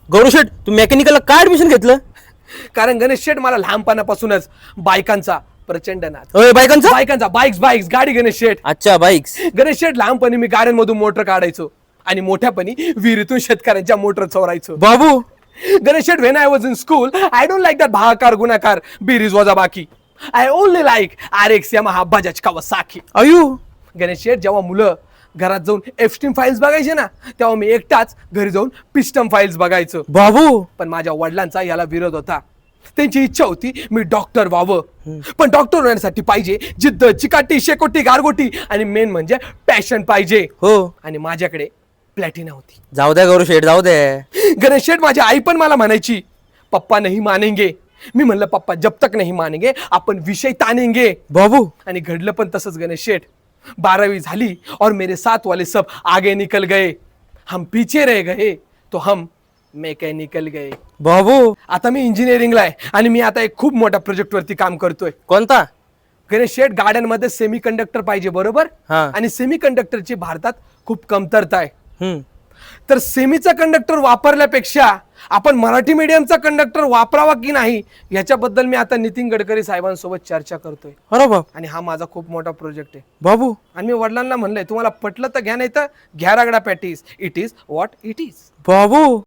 गौरव शेठ, तू मेकॅनिकलला काय ऍडमिशन घेतलं? कारण गणेश शेठ मला लहानपणापासूनच बायकांचा प्रचंड नाद. होय, बायकांचा? बायकांचा बाईक्स गाडी गणेश शेठ. अच्छा, बाईक्स. गणेश शेठ लहानपणी मी गाड्यांमधून मोटर काढायचो आणि मोठ्यापणी विहिरीतून शेतकऱ्यांच्या मोटर चोरायचो. Babu. Ganesh Sheth, when I was in school, I don't like that भागाकार गुणाकार बेरीज वजाबाकी. I only like RX Yamaha Bajaj Kawasaki. अयू. Ganesh शेठ, जेव्हा मुलं घरात जाऊन एफस्टीम फाईल्स बघायचे ना, तेव्हा मी एकटाच घरी जाऊन पिस्टम फाईल्स बघायचो. बाबू. पण माझ्या वडिलांचा याला विरोध होता. त्यांची इच्छा होती मी डॉक्टर व्हावं, पण डॉक्टर होण्यासाठी पाहिजे जिद्द, चिकाटी, शेकोटी, गारगोटी आणि मेन म्हणजे पॅशन पाहिजे. हो. आणि माझ्याकडे प्लॅटिना होती. जाऊ द्या गौरव शेठ, जाऊ दे. गणेश शेठ, माझी आई पण मला म्हणायची पप्पा नहीं मानेंगे. मी म्हणलं पप्पा जब तक नहीं मानेंगे आपण विषय तानेंगे. बाबू. आणि घडलं पण तसंच गणेश शेठ. 12वीं झाली और मेरे साथ वाले सब आगे निकल गए, हम पीछे रह गए तो हम मेकॅनिकल गए. बाबू. आता मी इंजिनिअरिंगला आहे आणि मी आता एक खूप मोठ्या प्रोजेक्ट वरती काम करतोय. कोणता? गणेश शेठ, गाड्यांमध्ये सेमी कंडक्टर पाहिजे, बरोबर? हा. आणि सेमी कंडक्टरची भारतात खूप कमतरता आहे. हम्म. तर सेमीचा कंडक्टर वापरल्यापेक्षा आपण मराठी मीडियमचा कंडक्टर वापरावा की नाही याच्याबद्दल मी आता नितीन गडकरी साहेबांसोबत चर्चा करतोय. अरे बाप. आणि हा माझा खूप मोठा प्रोजेक्ट आहे. बाबू. आणि मी वडिलांना म्हणलंय तुम्हाला पटलं तर घ्या, नाही तर घ्या ragda patties. It is what it is. Babu.